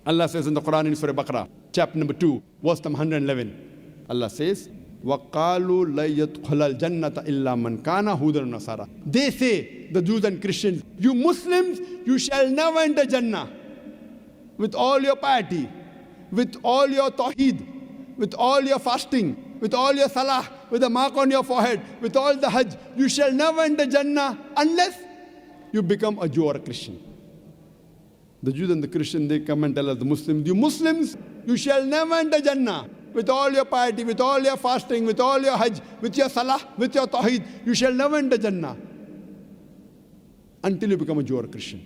Allah says in the Quran in Surah Baqarah, chapter number 2, verse number 111. Allah says, وَقَالُوا لَن يَدْخُلَ الْجَنَّةَ إِلَّا مَنْ كَانَ هُودًا وَنَصَارَى. They say, the Jews and Christians, you Muslims, you shall never enter Jannah. With all your piety, with all your tawheed, with all your fasting, with all your salah, with a mark on your forehead, with all the hajj, you shall never enter Jannah unless you become a Jew or a Christian. The Jews and the Christians, they come and tell us, the Muslims, you Muslims, you shall never enter Jannah. With all your piety, with all your fasting, with all your hajj, with your salah, with your tawheed, you shall never enter Jannah until you become a Jew or a Christian.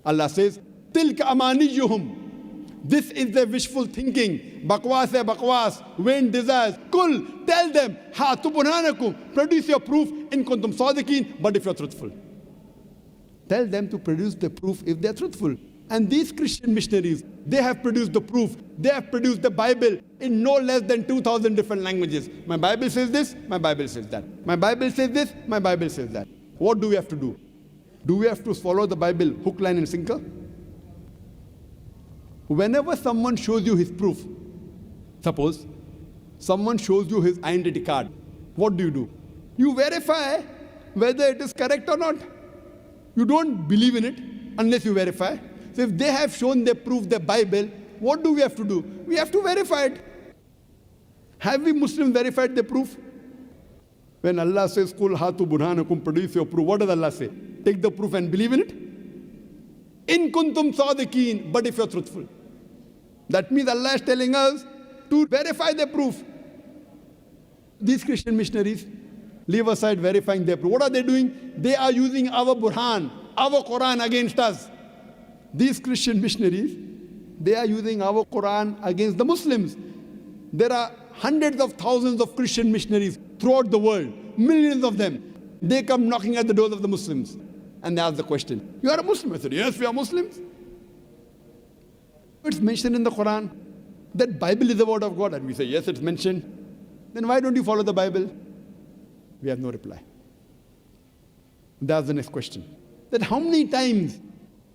Allah says, Tilka amaniyuhum. This is their wishful thinking. Bakwas hai bakwas, vain desires. Kul, tell them, Hatu burhanakum, produce your proof in kuntum sadiqeen, but if you're truthful. Tell them to produce the proof if they're truthful. And these Christian missionaries, they have produced the proof. They have produced the Bible in no less than 2,000 different languages. My Bible says this, my Bible says that. My Bible says this, my Bible says that. What do we have to do? Do we have to follow the Bible hook, line and sinker? Whenever someone shows you his proof, suppose someone shows you his identity card, what do? You verify whether it is correct or not. You don't believe in it unless you verify. So if they have shown their proof, their Bible, what do we have to do? We have to verify it. Have we Muslims verified their proof? When Allah says, Kul hatu burhanakum, produce your proof, what does Allah say? Take the proof and believe in it? In kuntum sadiqeen, but if you're truthful. That means Allah is telling us to verify their proof. These Christian missionaries leave aside verifying their proof. What are they doing? They are using our Burhan, our Quran against us. These Christian missionaries, they are using our Quran against the Muslims. There are hundreds of thousands of Christian missionaries throughout the world, millions of them. They come knocking at the doors of the Muslims and they ask the question, you are a Muslim? I said, yes, we are Muslims. It's mentioned in the Quran that Bible is the word of God, and we say, yes, it's mentioned. Then why don't you follow the Bible? We have no reply. That's the next question. That how many times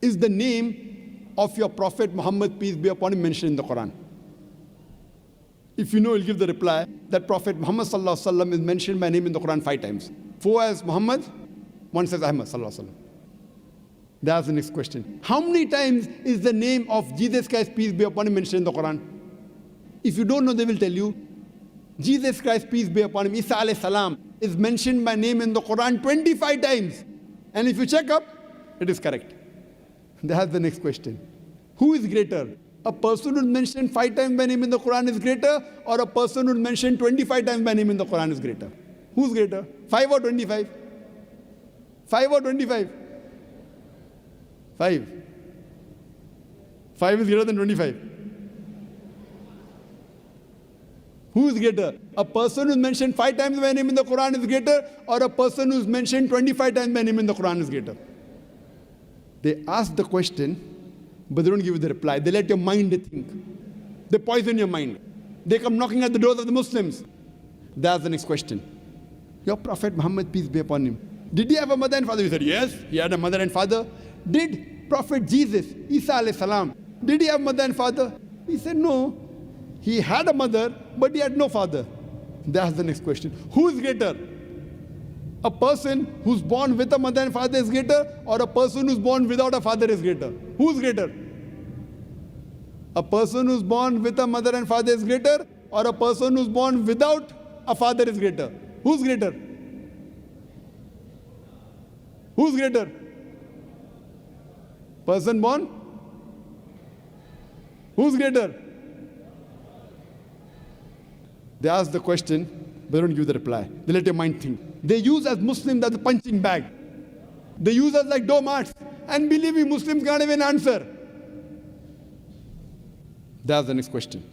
is the name of your Prophet Muhammad, peace be upon him, mentioned in the Quran? If you know, you'll give the reply that Prophet Muhammad sallallahu alaihi wasallam is mentioned by name in the Quran 5 times. 4 as Muhammad, 1 says Ahmad sallallahu alaihi wasallam. That's the next question. How many times is the name of Jesus Christ, peace be upon him, mentioned in the Quran? If you don't know, they will tell you. Jesus Christ, peace be upon him, Isa alayhi salam, is mentioned by name in the Quran 25 times. And if you check up, it is correct. That's the next question. Who is greater? A person who is mentioned 5 times by name in the Quran is greater, or a person who is mentioned 25 times by name in the Quran is greater? Who's greater? 5 or 25? 5 or 25? 5. 5 is greater than 25. Who is greater? A person who is mentioned 5 times by name in the Quran is greater, or a person who is mentioned 25 times by name in the Quran is greater? They ask the question, but they don't give you the reply. They let your mind think. They poison your mind. They come knocking at the doors of the Muslims. That's the next question. Your Prophet Muhammad, peace be upon him, did he have a mother and father? You said, yes, he had a mother and father. Did Prophet Jesus, Isa alayhi salam, did he have mother and father? He said, no. He had a mother, but he had no father. That's the next question. Who is greater? A person who's born with a mother and father is greater, or a person who's born without a father is greater? Who's greater? A person who's born with a mother and father is greater, or a person who's born without a father is greater? Who's greater? Who's greater? Person born? Who's greater? They ask the question, but they don't give the reply. They let your mind think. They use as Muslims as a punching bag. They use us like doormats. And believe me, Muslims can't even answer. That's the next question.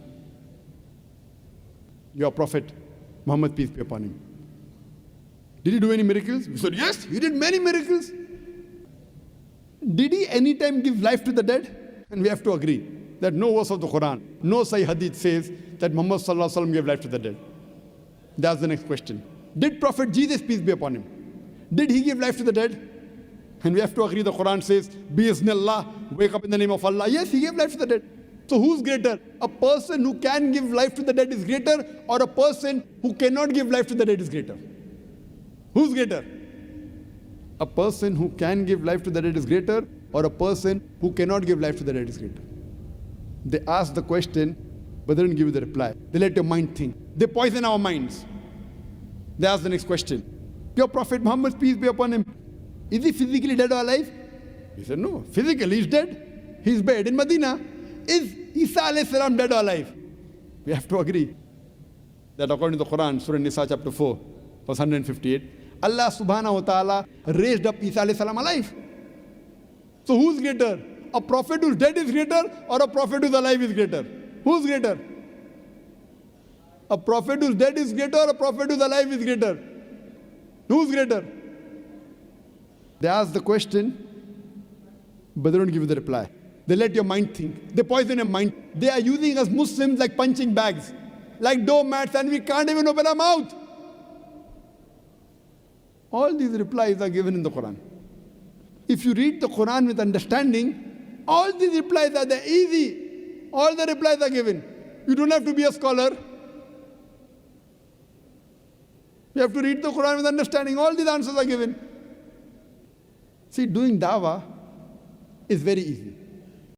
Your Prophet, Muhammad, peace be upon him, did he do any miracles? We said, yes, he did many miracles. Did he anytime give life to the dead? And we have to agree that no verse of the Quran, no Sahih Hadith says that Muhammad sallallahu alaihi wasallam gave life to the dead. That's the next question. Did Prophet Jesus, peace be upon him, did he give life to the dead? And we have to agree the Quran says, Bi-Iznillah, wake up in the name of Allah. Yes, He gave life to the dead. So who's greater? A person who can give life to the dead is greater, or a person who cannot give life to the dead is greater? Who's greater? A person who can give life to the dead is greater, or a person who cannot give life to the dead is greater? They ask the question, but they don't give you the reply. They let your mind think. They poison our minds. They ask the next question. Your Prophet Muhammad, peace be upon him, is he physically dead or alive? He said, no, physically he's dead. He's buried in Medina. Is Isa alayhi salam dead or alive? We have to agree that according to the Quran, Surah Nisa chapter 4, verse 158, Allah subhanahu wa ta'ala raised up Isa alayhi salam alive. So who's greater? A prophet who's dead is greater, or a prophet who's alive is greater? Who's greater? A prophet who's dead is greater, or a prophet who's alive is greater? Who's greater? They ask the question, but they don't give you the reply. They let your mind think. They poison your mind. They are using us Muslims like punching bags, like doormats, and we can't even open our mouth. All these replies are given in the Quran. If you read the Quran with understanding, all these replies are there, easy. All the replies are given. You don't have to be a scholar. You have to read the Quran with understanding. All these answers are given. See, doing dawah is very easy.